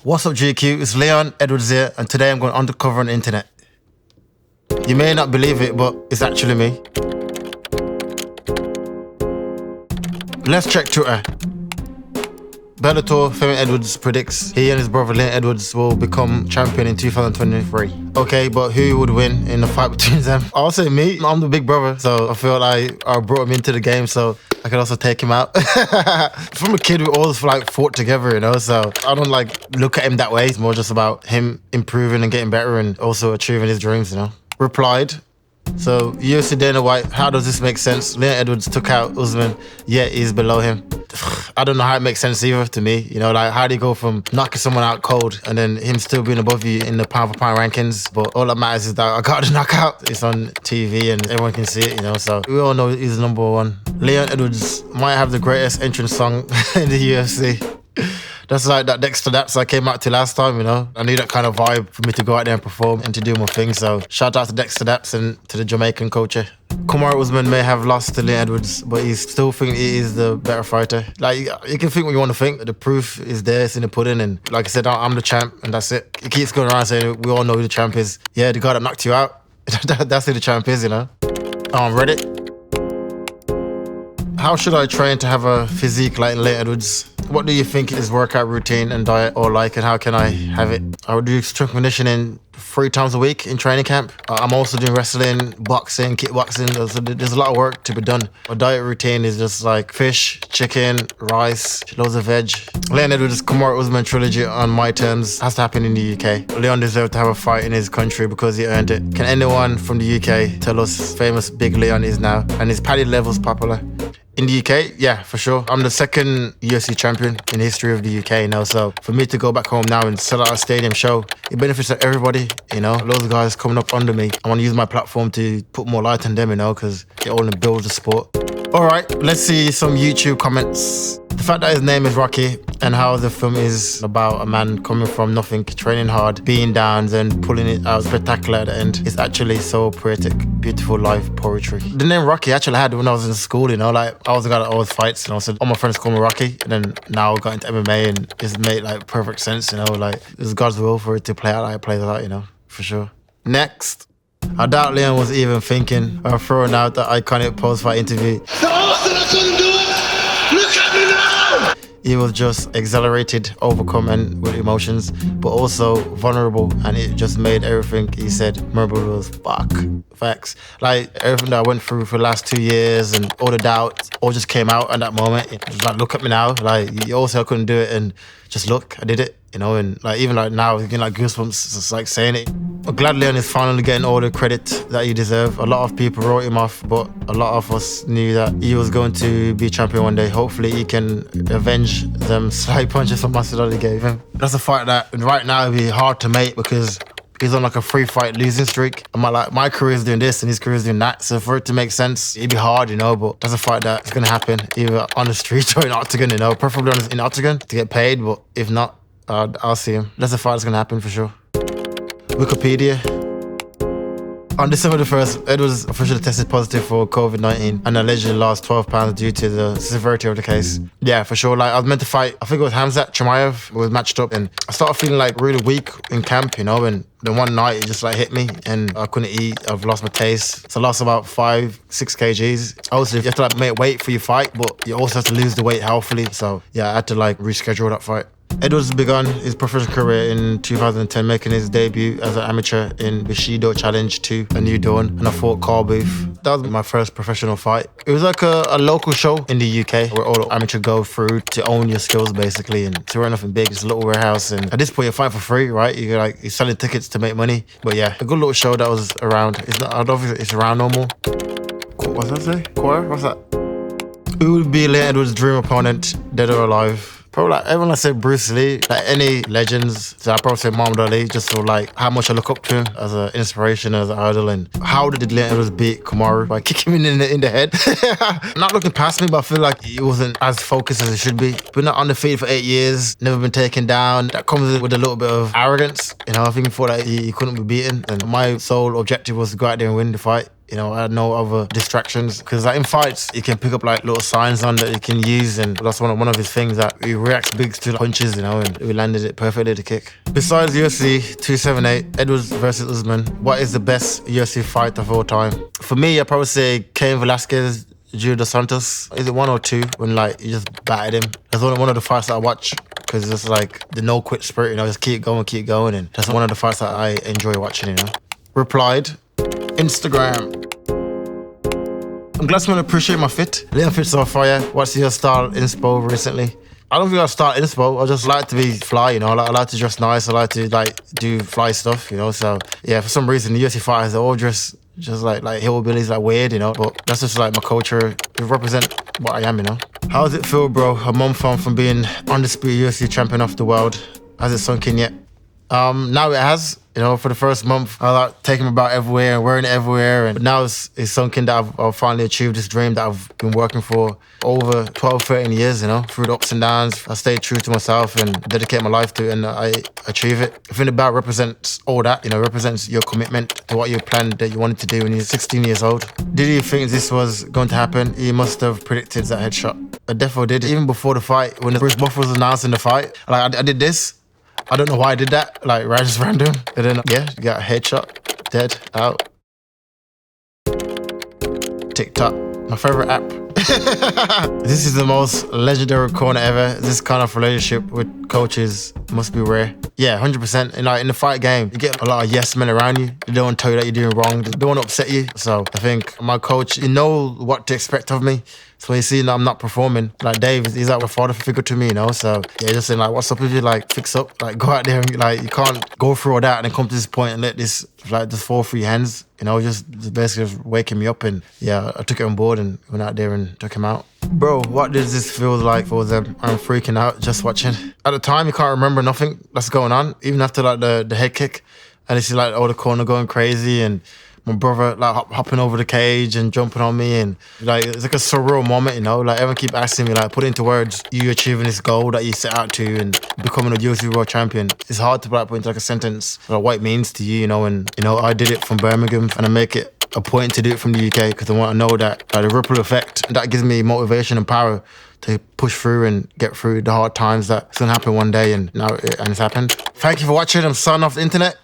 What's up, GQ? It's Leon Edwards here, and today I'm going undercover on the internet. You may not believe it, but it's actually me. Let's check Twitter. Bellator, Femi Edwards predicts he and his brother Leon Edwards will become champion in 2023. Okay, but who would win in the fight between them? I'll say me. I'm the big brother, so I feel like I brought him into the game, so I could also take him out. From a kid, we always fought together, you know, so I don't look at him that way. It's more just about him improving and getting better and also achieving his dreams, you know. Replied. So, UFC Dana White, how does this make sense? Leon Edwards took out Usman, yet he's below him. I don't know how it makes sense either to me. You know, how do you go from knocking someone out cold and then him still being above you in the pound for pound rankings? But all that matters is that I got the knockout. It's on TV and everyone can see it, you know, so we all know he's number one. Leon Edwards might have the greatest entrance song in the UFC. That's like that Dexter Daps I came out to last time, you know. I need that kind of vibe for me to go out there and perform and to do my thing. So shout out to Dexter Daps and to the Jamaican culture. Kamaru Usman may have lost to Leon Edwards, but he still think he is the better fighter. You can think what you want to think. The proof is there, it's in the pudding. And like I said, I'm the champ and that's it. He keeps going around saying we all know who the champ is. Yeah, the guy that knocked you out, that's who the champ is, you know. Reddit. How should I train to have a physique like Leon Edwards? What do you think is workout routine and diet or like, and how can I have it? I would do strength conditioning 3 times a week in training camp. I'm also doing wrestling, boxing, kickboxing. There's a lot of work to be done. My diet routine is just like fish, chicken, rice, loads of veg. Leon Edwards' Kamaru Usman trilogy on my terms has to happen in the UK. Leon deserved to have a fight in his country because he earned it. Can anyone from the UK tell us famous Big Leon is now? And is Paddy levels popular? In the UK, yeah, for sure. I'm the second UFC champion in the history of the UK now, so for me to go back home now and sell out a stadium show, it benefits everybody, you know. Loads of guys coming up under me. I want to use my platform to put more light on them, you know, because it only builds the sport. All right, let's see some YouTube comments. The fact that his name is Rocky and how the film is about a man coming from nothing, training hard, being down, then pulling it out spectacular at the end is actually so poetic. Beautiful life poetry. The name Rocky I actually had when I was in school, you know, I was the guy that always fights, and I said all my friends call me Rocky, and then now I got into MMA and it's made perfect sense, you know, it's God's will for it to play out like it plays out, you know, for sure. Next. I doubt Leon was even thinking of throwing out the iconic post-fight interview. No, I said I couldn't do it! Look at me now! He was just exhilarated, overcome and with emotions, but also vulnerable, and it just made everything he said memorable as fuck. Facts. Everything that I went through for the last 2 years and all the doubts all just came out at that moment. It was look at me now. You all said I couldn't do it, and just look, I did it, you know, and even now, getting goosebumps just saying it. I'm glad Leon is finally getting all the credit that he deserves. A lot of people wrote him off, but a lot of us knew that he was going to be champion one day. Hopefully he can avenge them slight punches from Master that he gave him. That's a fight that right now would be hard to make because he's on a 3-fight losing streak. And my career is doing this and his career is doing that. So for it to make sense, it'd be hard, you know, but that's a fight that's gonna happen either on the street or in Octagon, you know, preferably in Octagon to get paid, but if not, I'll see him. That's a fight that's gonna happen for sure. Wikipedia. On December the 1st, Edwards officially tested positive for COVID-19 and allegedly lost 12 pounds due to the severity of the case. Yeah, for sure. I was meant to fight, I think it was Hamzat Chimaev, was matched up, and I started feeling really weak in camp, you know, and then one night it just hit me and I couldn't eat. I've lost my taste. So I lost about 5-6 kgs. Obviously, you have to make weight for your fight, but you also have to lose the weight healthily. So yeah, I had to reschedule that fight. Edwards began his professional career in 2010, making his debut as an amateur in Bushido Challenge 2, A New Dawn, and I fought Carl Booth. That was my first professional fight. It was a local show in the UK where all amateurs go through to own your skills, basically, and to run nothing big. It's a little warehouse, and at this point, you're fighting for free, right? You're selling tickets to make money. But yeah, a good little show that was around. I don't think it's around no more. What did I say? Quarter? What's that? Who would be Leon Edwards' dream opponent, dead or alive? Probably everyone I said Bruce Lee, any legends, so I probably say Muhammad Ali, just for how much I look up to him as an inspiration, as an idol, and how did Leon Edwards beat Kamaru by kicking him in the head? Not looking past me, but I feel like he wasn't as focused as he should be. Been undefeated for 8 years, never been taken down. That comes with a little bit of arrogance, you know. I think he thought that he couldn't be beaten, and my sole objective was to go out there and win the fight. You know, I had no other distractions because like in fights, you can pick up like little signs on that you can use, and that's one of his things that he reacts big to punches, you know, and we landed it perfectly to kick. Besides UFC 278, Edwards versus Usman, what is the best UFC fight of all time? For me, I'd probably say Cain Velasquez, Gil dos Santos. Is it 1 or 2 when like you just battered him? That's one of the fights that I watch because it's like the no quit spirit, you know, just keep going, and that's one of the fights that I enjoy watching, you know. Replied, Instagram. I'm glad someone appreciate my fit. Little fits on fire. What's your style inspo recently? I don't think I start inspo. I just like to be fly, you know. I like to dress nice. I like to like do fly stuff, you know. So yeah, for some reason the UFC fighters, they all dress just like hillbillies, like weird, you know. But that's just like my culture. To represent what I am, you know. How does it feel, bro? A month on from being undisputed UFC champion of the world. Has it sunk in yet? Now it has. You know, for the first month, I like taking him about everywhere and wearing it everywhere. And now it's sunk in that I've finally achieved this dream that I've been working for over 12, 13 years, you know, through the ups and downs. I stayed true to myself and dedicate my life to it, and I achieve it. I think the belt represents all that, you know, represents your commitment to what you planned that you wanted to do when you're 16 years old. Did you think this was going to happen? You must have predicted that headshot. I definitely did. Even before the fight, when the Bruce Buffer was announcing the fight, like I did this. I don't know why I did that, like right, just random. And then, yeah, you got a headshot, dead, out. TikTok, my favorite app. This is the most legendary corner ever. This kind of relationship with coaches must be rare. Yeah, 100%. And like in the fight game, you get a lot of yes men around you. They don't want to tell you that you're doing wrong. They don't want to upset you. So I think my coach, you know what to expect of me. So when you see that I'm not performing, like Dave, he's like a father figure to me, you know. So yeah, just saying like, what's up with you? Like, fix up. Like, go out there and like, you can't go through all that and then come to this point and let this like just fall through your hands. You know, just basically just waking me up. And yeah, I took it on board and went out there and took him out. Bro, what does this feel like for them? I'm freaking out just watching. At the time, you can't remember nothing that's going on, even after like the head kick. And you see like all the corner going crazy and my brother like hopping over the cage and jumping on me, and like it's like a surreal moment, you know. Like everyone keep asking me like, put into words, you achieving this goal that you set out to and becoming a UFC world champion. It's hard to like put into like a sentence like what it means to you, you know. And you know, I did it from Birmingham and I make it a point to do it from the UK because I want to know that like, the ripple effect, and that gives me motivation and power to push through and get through the hard times that's gonna happen one day, and now it's happened. Thank you for watching. I'm signing off the internet.